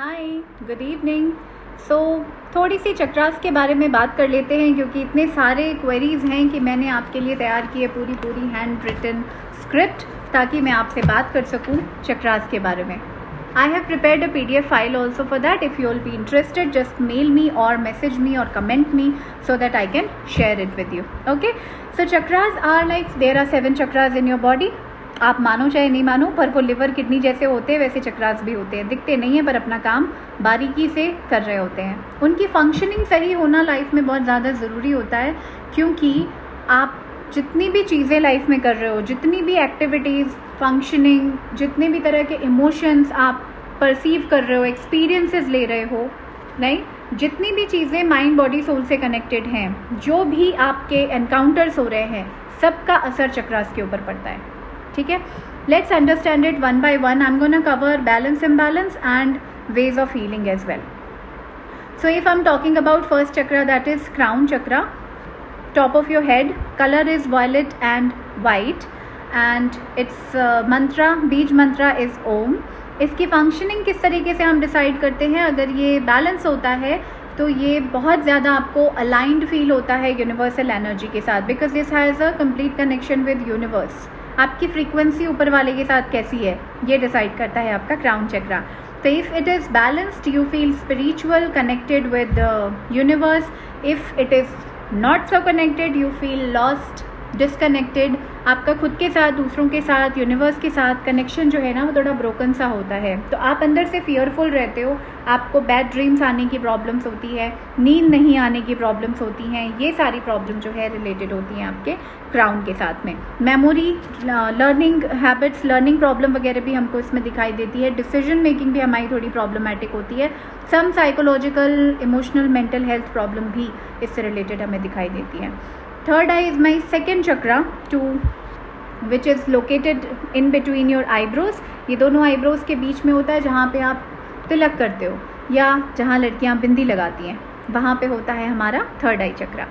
हाय, good evening. सो थोड़ी सी चक्रास के बारे में बात कर लेते हैं क्योंकि इतने सारे क्वेरीज़ हैं कि मैंने आपके लिए तैयार की है पूरी हैंड रिटन स्क्रिप्ट ताकि मैं आपसे बात कर सकूं चक्रास के बारे में। I have prepared a PDF file also for that. If you will be interested, just mail me or message me or comment me so that I can share it with you. Okay? So chakras are like, there are 7 chakras in your body. आप मानो चाहे नहीं मानो, पर वो liver kidney जैसे होते हैं वैसे चक्रास भी होते हैं। दिखते नहीं है पर अपना काम बारीकी से कर रहे होते हैं। उनकी फंक्शनिंग सही होना लाइफ में बहुत ज़्यादा ज़रूरी होता है क्योंकि आप जितनी भी चीज़ें लाइफ में कर रहे हो, जितनी भी एक्टिविटीज़, फंक्शनिंग, जितने भी तरह के इमोशंस आप परसीव कर रहे हो, एक्सपीरियंसेस ले रहे हो, नहीं, जितनी भी चीज़ें माइंड बॉडी सोल से कनेक्टेड हैं, जो भी आपके एनकाउंटर्स हो रहे हैं, सबका असर चक्रास के ऊपर पड़ता है। ठीक है, let's understand it one by one. I am gonna cover balance, imbalance and ways of healing as well. So if I am talking about first chakra, that is crown chakra, top of your head, color is violet and white and its mantra, बीज मंत्रा is ओम। इसकी functioning किस तरीके से हम decide करते हैं? अगर ये बैलेंस होता है तो ये बहुत ज़्यादा आपको अलाइंड फील होता है यूनिवर्सल एनर्जी के साथ, because this has a complete connection with universe. आपकी फ्रीक्वेंसी ऊपर वाले के साथ कैसी है ये डिसाइड करता है आपका क्राउन चक्रा। तो if it is balanced you feel spiritual, connected with universe. If it is not so connected you feel lost, disconnected. आपका खुद के साथ, दूसरों के साथ, यूनिवर्स के साथ कनेक्शन जो है ना वो थोड़ा ब्रोकन सा होता है। तो आप अंदर से फियरफुल रहते हो, आपको बैड ड्रीम्स आने की प्रॉब्लम्स होती है, नींद नहीं आने की प्रॉब्लम्स होती हैं। ये सारी प्रॉब्लम जो है रिलेटेड होती हैं आपके क्राउन के साथ में। Memory, learning habits, learning problem वगैरह भी हमको इसमें दिखाई देती है। डिसीजन मेकिंग भी हमारी थोड़ी प्रॉब्लमैटिक होती है। Some psychological, emotional, mental health problem भी इससे रिलेटेड हमें दिखाई देती है। Third eye is my second chakra too which is located in between your eyebrows. ये दोनों आईब्रोज के बीच में होता है जहाँ पे आप तिलक करते हो या जहाँ लड़कियाँ बिंदी लगाती हैं, वहाँ पे होता है हमारा थर्ड आई चक्रा।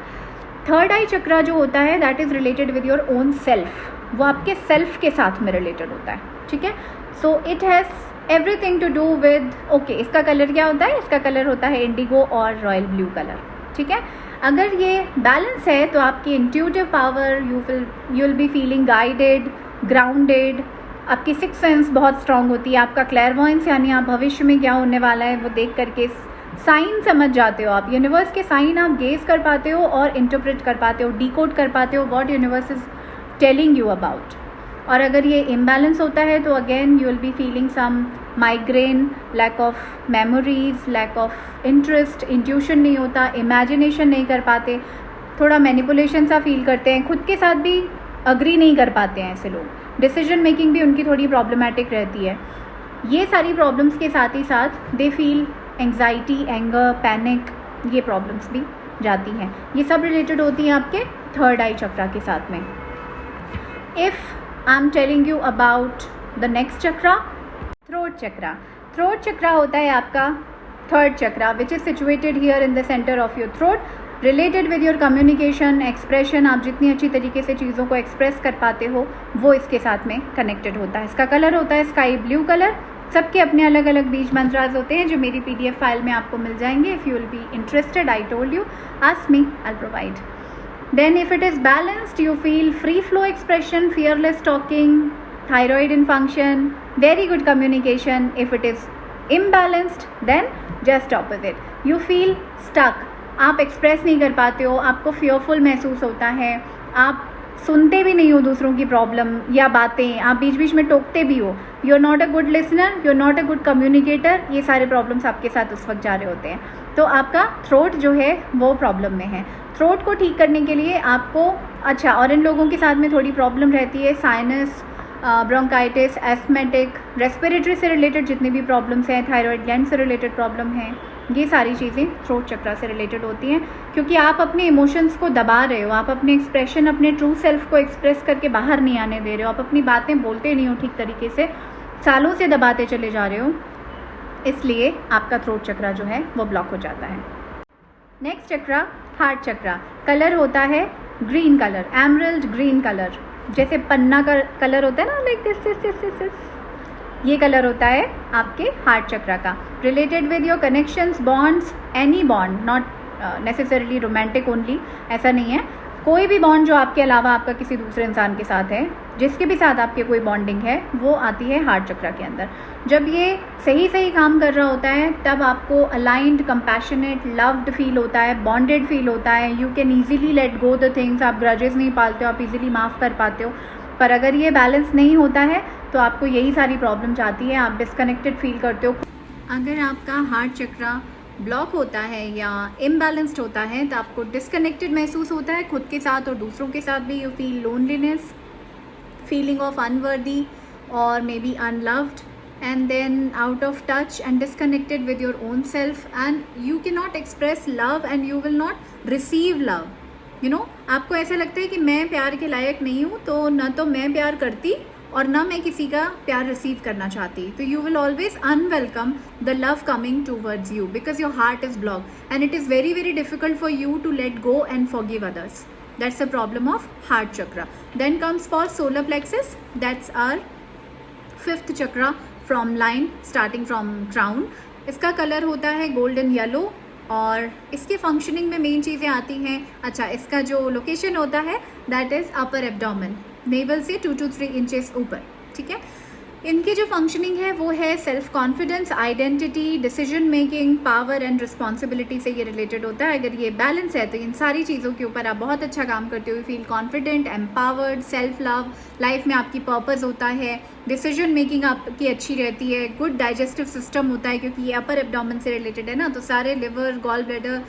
थर्ड आई चक्रा जो होता है that is related with your own self, वो आपके सेल्फ के साथ में रिलेटेड होता है। ठीक है, so it has everything to do with, okay, इसका कलर क्या होता है? इसका कलर होता है इंडिगो और रॉयल ब्लू कलर। ठीक है, अगर ये बैलेंस है तो आपकी intuitive power, you will be feeling guided, grounded. आपकी सिक्स सेंस बहुत स्ट्रांग होती है। आपका क्लैरवॉयंस यानी आप भविष्य में क्या होने वाला है वो देख करके साइन समझ जाते हो। आप यूनिवर्स के साइन आप गेज कर पाते हो और इंटरप्रेट कर पाते हो, डिकोड कर पाते हो what universe is telling you about. और अगर ये इम्बैलेंस होता है तो again you will be feeling some migraine, lack of memories, lack of interest, intuition नहीं होता, इमेजिनेशन नहीं कर पाते, थोड़ा मैनिपुलेशन सा फील करते हैं, खुद के साथ भी अग्री नहीं कर पाते हैं ऐसे लोग। डिसीजन मेकिंग भी उनकी थोड़ी प्रॉब्लमैटिक रहती है। ये सारी प्रॉब्लम्स के साथ ही साथ they feel anxiety, anger, panic, ये प्रॉब्लम्स भी जाती हैं। ये सब रिलेटेड होती हैं आपके थर्ड आई चक्रा के साथ में। If I am telling you about the next chakra, throat chakra. Throat chakra होता है आपका third chakra which is situated here in the centre of your throat, related with your communication, expression. आप जितनी अच्छी तरीके से चीज़ों को एक्सप्रेस कर पाते हो वो इसके साथ में कनेक्टेड होता है। इसका कलर होता है स्काई ब्लू कलर। सबके अपने अलग अलग बीज मंत्रास होते हैं जो मेरी PDF फाइल में आपको मिल जाएंगे। If you will be interested, I told you, ask me, I provide. Then if it is balanced, you feel free flow expression, fearless talking, thyroid in function, very good communication. If it is imbalanced, then just opposite. You feel stuck. आप express नहीं कर पाते हो, आपको fearful महसूस होता है, आप सुनते भी नहीं हो दूसरों की प्रॉब्लम या बातें, आप बीच बीच में टोकते भी हो। You are not a good listener, you are not a good communicator. ये सारे प्रॉब्लम्स आपके साथ उस वक्त जा रहे होते हैं। तो आपका थ्रोट जो है वो प्रॉब्लम में है। थ्रोट को ठीक करने के लिए आपको, अच्छा, और इन लोगों के साथ में थोड़ी प्रॉब्लम रहती है साइनस, ब्रोंकाइटिस, एस्थमेटिक, रेस्पिरेटरी से रिलेटेड जितनी भी प्रॉब्लम्स हैं, थायराइड ग्लैंड से रिलेटेड प्रॉब्लम हैं, ये सारी चीज़ें थ्रोट चक्रा से रिलेटेड होती हैं क्योंकि आप अपने इमोशंस को दबा रहे हो, आप अपने एक्सप्रेशन, अपने ट्रू सेल्फ को एक्सप्रेस करके बाहर नहीं आने दे रहे हो, आप अपनी बातें बोलते नहीं हो ठीक तरीके से, सालों से दबाते चले जा रहे हो, इसलिए आपका थ्रोट चक्रा जो है वो ब्लॉक हो जाता है। नेक्स्ट चक्रा, हार्ट चक्रा। कलर होता है green colour, emerald green colour, जैसे पन्ना का कलर होता है ना, लाइक दिस। ये कलर होता है आपके हार्ट चक्रा का, related with your connections, bonds, any bond, not necessarily romantic only, ऐसा नहीं है, कोई भी बॉन्ड जो आपके अलावा आपका किसी दूसरे इंसान के साथ है, जिसके भी साथ आपके कोई बॉन्डिंग है, वो आती है हार्ट चक्रा के अंदर। जब ये सही सही काम कर रहा होता है तब आपको अलाइंड, कंपैशनेट, लव्ड फील होता है, बॉन्डेड फील होता है, you can easily let go the things, आप ग्रजेस नहीं पालते हो, आप इजीली माफ़ कर पाते हो। पर अगर ये बैलेंस नहीं होता है तो आपको यही सारी प्रॉब्लम्स आती है, आप डिस्कनेक्टेड फील करते हो। अगर आपका हार्ट चक्रा ब्लॉक होता है या इम्बैलेंस्ड होता है तो आपको डिस्कनेक्टेड महसूस होता है खुद के साथ और दूसरों के साथ भी। You feel loneliness, feeling of unworthy और may be unloved, and then out of touch and disconnected with your own self, and you cannot express love and you will not receive love, you know। आपको ऐसा लगता है कि मैं प्यार के लायक नहीं हूँ, तो ना तो मैं प्यार करती और ना मैं किसी का प्यार रिसीव करना चाहती, तो you will always unwelcome the love coming towards you because your heart is blocked and it is very very difficult for you to let go and forgive others. That's a problem of heart chakra. Then comes for solar plexus, that's our fifth chakra from line starting from crown. इसका colour होता है golden yellow और इसके functioning में main चीज़ें आती हैं। अच्छा, इसका जो लोकेशन होता है that is upper abdomen, naval से 2 to 3 इंचेस ऊपर, ठीक है। इनकी जो फंक्शनिंग है वो है self confidence, identity, decision making, power and responsibility से ये रिलेटेड होता है। अगर ये बैलेंस है तो इन सारी चीज़ों के ऊपर आप बहुत अच्छा काम करते हो। You feel confident, empowered, self love, life में आपकी पर्पस होता है, डिसीजन मेकिंग आपकी अच्छी रहती है, गुड डाइजेस्टिव सिस्टम होता है क्योंकि ये अपर एब्डोमेन से रिलेटेड है ना, तो सारे लिवर, गॉल ब्लैडर,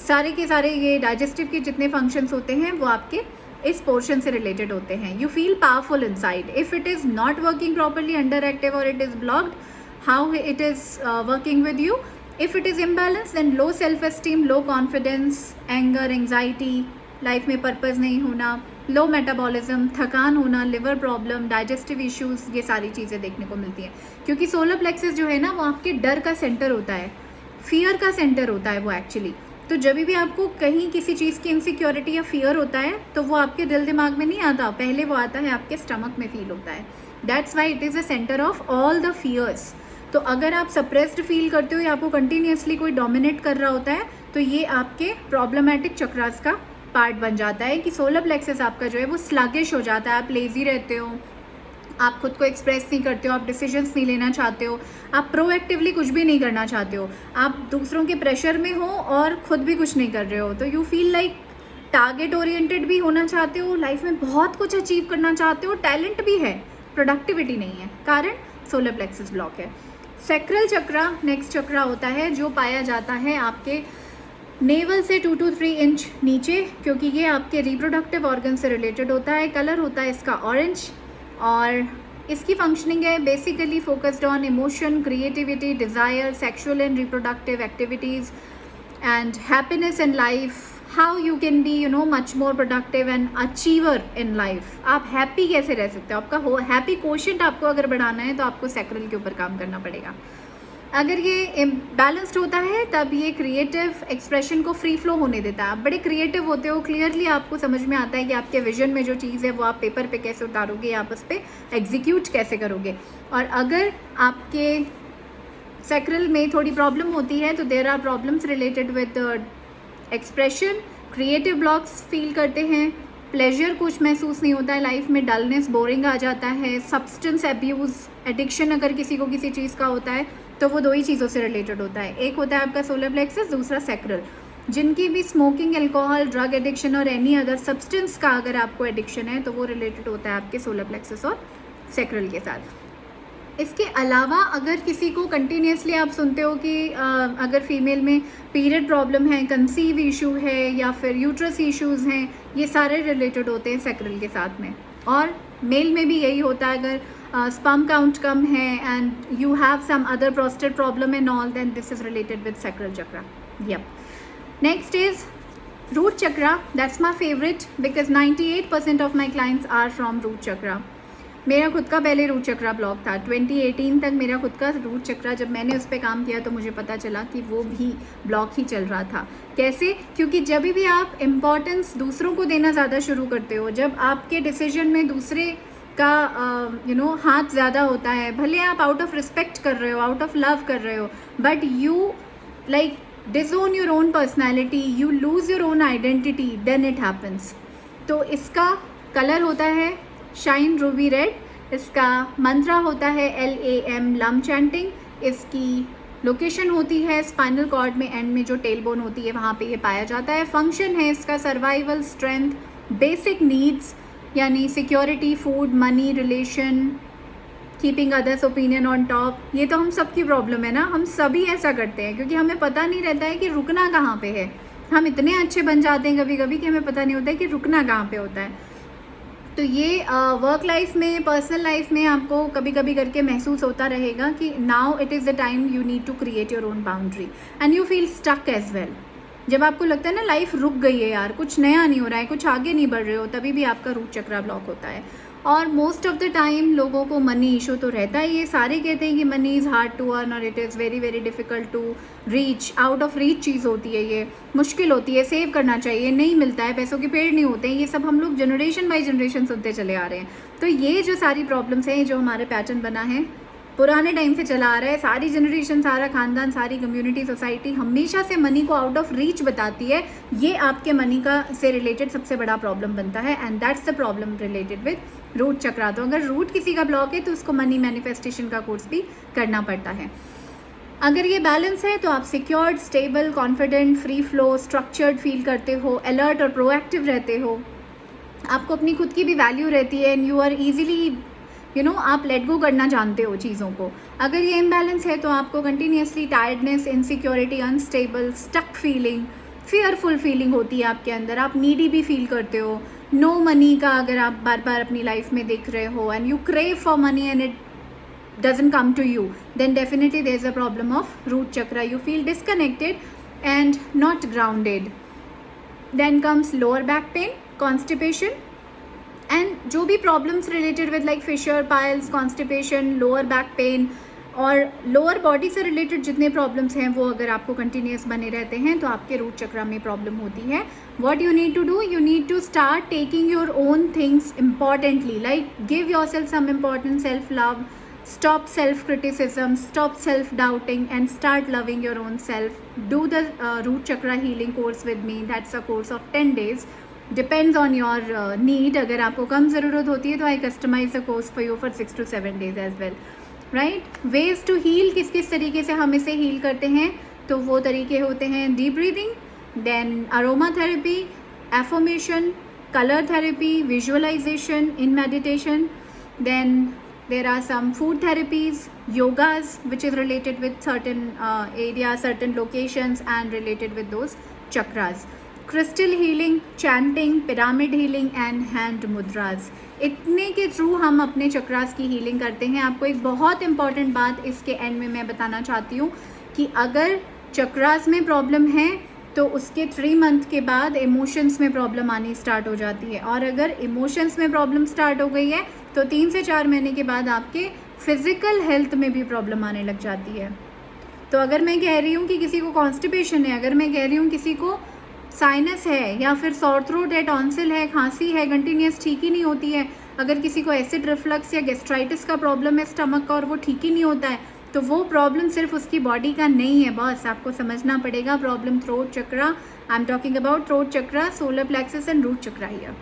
सारे के सारे ये डाइजेस्टिव के जितने फंक्शंस होते हैं वो आपके इस पोर्शन से रिलेटेड होते हैं। You feel powerful inside. If it is not working properly, under active और it is blocked, how it is working with you. If it is imbalance then low self esteem, low confidence, anger, anxiety, life में purpose नहीं होना, लो metabolism, थकान होना, liver problem, digestive issues, ये सारी चीज़ें देखने को मिलती हैं। क्योंकि सोलर प्लेक्सस जो है ना वो आपके डर का सेंटर होता है, फियर का सेंटर होता है वो एक्चुअली। तो जब भी आपको कहीं किसी चीज़ की इनसिक्योरिटी या फियर होता है तो वो आपके दिल दिमाग में नहीं आता, पहले वो आता है आपके स्टमक में फील होता है। That's why it is a centre of all the fears. तो अगर आप सप्रेस्ड फील करते हो या आपको कंटिन्यूसली कोई डोमिनेट कर रहा होता है तो ये आपके प्रॉब्लमेटिक चक्रास का पार्ट बन जाता है कि सोलर प्लेक्सस आपका जो है वो स्लगिश हो जाता है, आप लेज़ी रहते हो, आप खुद को एक्सप्रेस नहीं करते हो, आप डिसीजंस नहीं लेना चाहते हो, आप प्रोएक्टिवली कुछ भी नहीं करना चाहते हो, आप दूसरों के प्रेशर में हो और खुद भी कुछ नहीं कर रहे हो। तो you feel like target oriented भी होना चाहते हो, लाइफ में बहुत कुछ अचीव करना चाहते हो, टैलेंट भी है, प्रोडक्टिविटी नहीं है, कारण सोलर प्लेक्सस ब्लॉक है। सैक्रल चक्रा नेक्स्ट चक्रा होता है जो पाया जाता है आपके नेवल से 2 to 3 इंच नीचे, क्योंकि ये आपके रिप्रोडक्टिव ऑर्गन से रिलेटेड होता है। कलर होता है इसका ऑरेंज और इसकी फंक्शनिंग है basically focused on emotion, creativity, desire, sexual and reproductive activities and happiness in life, how you can be much more productive and achiever in life. आप हैप्पी कैसे रह सकते हो, आपका हैप्पी कोशेंट आपको अगर बढ़ाना है तो आपको सैक्रल के ऊपर काम करना पड़ेगा। अगर ये बैलेंस्ड होता है तब ये क्रिएटिव एक्सप्रेशन को फ्री फ्लो होने देता है। आप बड़े क्रिएटिव होते हो, क्लियरली आपको समझ में आता है कि आपके विजन में जो चीज़ है वो आप पेपर पे कैसे उतारोगे, आप उस पर एग्जीक्यूट कैसे करोगे। और अगर आपके सैक्रल में थोड़ी प्रॉब्लम होती है तो there are problems related with expression, creative blocks feel करते हैं, प्लेजर कुछ महसूस नहीं होता है लाइफ में, डलनेस, बोरिंग आ जाता है, सब्सटेंस एब्यूज़, एडिक्शन अगर किसी को किसी चीज़ का होता है तो वो 2 ही चीज़ों से रिलेटेड होता है। एक होता है आपका सोलर प्लेक्सस, दूसरा सैक्रल। जिनकी भी स्मोकिंग, अल्कोहल, ड्रग एडिक्शन और एनी अदर सब्सटेंस का अगर आपको एडिक्शन है तो वो रिलेटेड होता है आपके सोलर प्लेक्सस और सैक्रल के साथ। इसके अलावा अगर किसी को कंटिन्यूसली आप सुनते हो कि अगर फीमेल में पीरियड प्रॉब्लम है, कंसीव इशू है या फिर यूट्रस इश्यूज़ हैं, ये सारे रिलेटेड होते हैं सैक्रल के साथ में। और मेल में भी यही होता है, अगर स्पर्म काउंट कम है and you have some other prostate problem and all, then this is related with sacral chakra. Yup, next is root chakra. That's my favourite because 98% of my clients are from root chakra. मेरा खुद का पहले root चक्रा block था, 2018 तक मेरा खुद का root चक्रा, जब मैंने उस पर काम किया तो मुझे पता चला कि वो भी ब्लॉक ही चल रहा था। कैसे? क्योंकि जब भी आप इम्पोर्टेंस दूसरों को देना ज़्यादा शुरू करते हो, जब आपके डिसीजन में दूसरे का हाथ ज़्यादा होता है, भले आप आउट ऑफ रिस्पेक्ट कर रहे हो, आउट ऑफ लव कर रहे हो, but you like disown your own personality, you lose your own identity, then it happens. तो इसका कलर होता है शाइन रूबी रेड, इसका मंत्रा होता है LAM लम चैंटिंग, इसकी लोकेशन होती है स्पाइनल कॉर्ड में, एंड में जो टेल बोन होती है वहाँ पे ये पाया जाता है। फंक्शन है इसका सर्वाइवल, स्ट्रेंथ, बेसिक नीड्स यानी security, food, money, relation, keeping others opinion on top. ये तो हम सबकी प्रॉब्लम है ना, हम सभी ऐसा करते हैं क्योंकि हमें पता नहीं रहता है कि रुकना कहाँ पे है। हम इतने अच्छे बन जाते हैं कभी कभी कि हमें पता नहीं होता है कि रुकना कहाँ पे होता है। तो ये वर्क लाइफ में, पर्सनल लाइफ में आपको कभी कभी करके महसूस होता रहेगा कि now it is the time you need to create your own boundary and you feel stuck as well. जब आपको लगता है ना लाइफ रुक गई है यार, कुछ नया नहीं हो रहा है, कुछ आगे नहीं बढ़ रहे हो, तभी भी आपका रूट चक्रा ब्लॉक होता है। और मोस्ट ऑफ द टाइम लोगों को मनी इशू तो रहता ही है। सारे कहते हैं कि money is hard to earn और it is very very difficult to reach, out of reach चीज़ होती है, ये मुश्किल होती है, सेव करना चाहिए, नहीं मिलता है, पैसों के पेड़ नहीं होते हैं। ये सब हम लोग जनरेशन बाई जनरेशन सुनते चले आ रहे हैं। तो ये जो सारी प्रॉब्लम्स हैं, जो हमारे पैटर्न बना है, पुराने टाइम से चला आ रहा है, सारी जनरेशन, सारा खानदान, सारी कम्युनिटी, सोसाइटी हमेशा से मनी को आउट ऑफ रीच बताती है। ये आपके मनी का से रिलेटेड सबसे बड़ा प्रॉब्लम बनता है, and that's the problem related with root chakra. तो अगर रूट किसी का ब्लॉक है तो उसको मनी मैनिफेस्टेशन का कोर्स भी करना पड़ता है। अगर ये बैलेंस है तो आप secured, stable, confident, free flow, structured feel करते हो, अलर्ट और प्रोएक्टिव रहते हो, आपको अपनी खुद की भी वैल्यू रहती है, एंड यू आर ईजिली आप लेट गो करना जानते हो चीज़ों को। अगर ये इम्बैलेंस है तो आपको continuously tiredness, insecurity, unstable, stuck feeling, fearful feeling होती है आपके अंदर, आप नीडी भी फील करते हो। नो मनी का अगर आप बार बार अपनी लाइफ में देख रहे हो and you crave for money and it doesn't come to you, then definitely there's a problem of root chakra. You feel disconnected and not grounded. Then comes lower back pain, constipation, and जो भी problems related with like fissure, piles, constipation, lower back pain और lower body से related जितने problems हैं वो अगर आपको continuous बने रहते हैं तो आपके रूट चक्रा में प्रॉब्लम होती है। What you need to do, you need to start taking your own things importantly, like give your self some important, self love, stop self-criticism, stop self-doubting and start loving your own self. Do the root chakra healing course with me. That's a course of 10 days. Depends on your need. अगर आपको कम ज़रूरत होती है तो I customize the course for you for 6 to 7 days as well. Right? Ways to heal, किस किस तरीके से हम इसे heal करते हैं, तो वो तरीके होते हैं deep breathing, then aroma therapy, affirmation, color therapy, visualization in meditation, then there are some food therapies, yogas which is related with certain areas, certain locations and related with those chakras, crystal healing, chanting, pyramid healing and hand mudras. इतने के through हम अपने चक्रास की healing करते हैं। आपको एक बहुत इंपॉर्टेंट बात इसके एंड में मैं बताना चाहती हूँ कि अगर चक्रास में प्रॉब्लम है तो उसके 3 मंथ के बाद इमोशंस में प्रॉब्लम आनी स्टार्ट हो जाती है, और अगर इमोशंस में प्रॉब्लम स्टार्ट हो गई है तो 3 से 4 महीने के बाद आपके फिज़िकल हेल्थ में भी प्रॉब्लम आने लग जाती है। तो अगर मैं कह रही हूँ कि किसी को कॉन्स्टिपेशन है, अगर मैं कह रही हूँ किसी को साइनस है या फिर सॉर थ्रोट है, टॉन्सिल है, खांसी है, कंटिन्यूस ठीक ही नहीं होती है, अगर किसी को एसिड रिफ्लक्स या गैस्ट्राइटिस का प्रॉब्लम है स्टमक का और वो ठीक ही नहीं होता है, तो वो प्रॉब्लम सिर्फ उसकी बॉडी का नहीं है बॉस, आपको समझना पड़ेगा problem throat chakra. I am talking about throat chakra, solar plexus and root chakra here,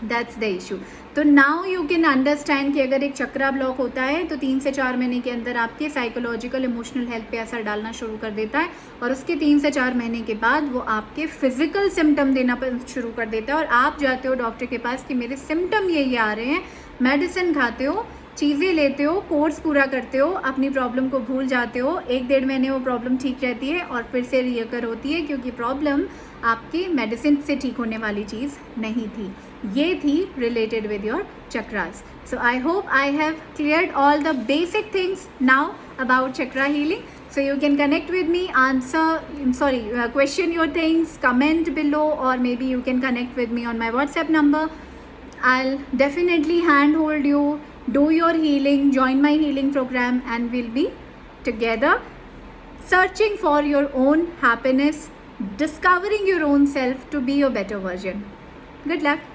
that's the issue. So now you can understand कि अगर एक चक्रा ब्लॉक होता है तो 3 से 4 महीने के अंदर आपके साइकोलॉजिकल इमोशनल हेल्थ पे असर डालना शुरू कर देता है, और उसके 3 से 4 महीने के बाद वो आपके फिजिकल सिम्टम देना शुरू कर देता है, और आप जाते हो डॉक्टर के पास कि मेरे सिम्टम ये आ रहे हैं, मेडिसिन खाते हो, चीज़ें लेते हो, कोर्स पूरा करते हो, अपनी प्रॉब्लम को भूल जाते हो, 1-1.5 महीने वो प्रॉब्लम ठीक रहती है और फिर से रियकर होती है, क्योंकि प्रॉब्लम आपकी मेडिसिन से ठीक होने वाली चीज़ नहीं थी, ये थी related with your chakras. So I hope I have cleared all the basic things now about chakra healing. So you can connect with me, question your things, comment below, or maybe you can connect with me on my WhatsApp number. I'll definitely handhold you, do your healing, join my healing program, and we'll be together searching for your own happiness, discovering your own self to be your better version. Good luck.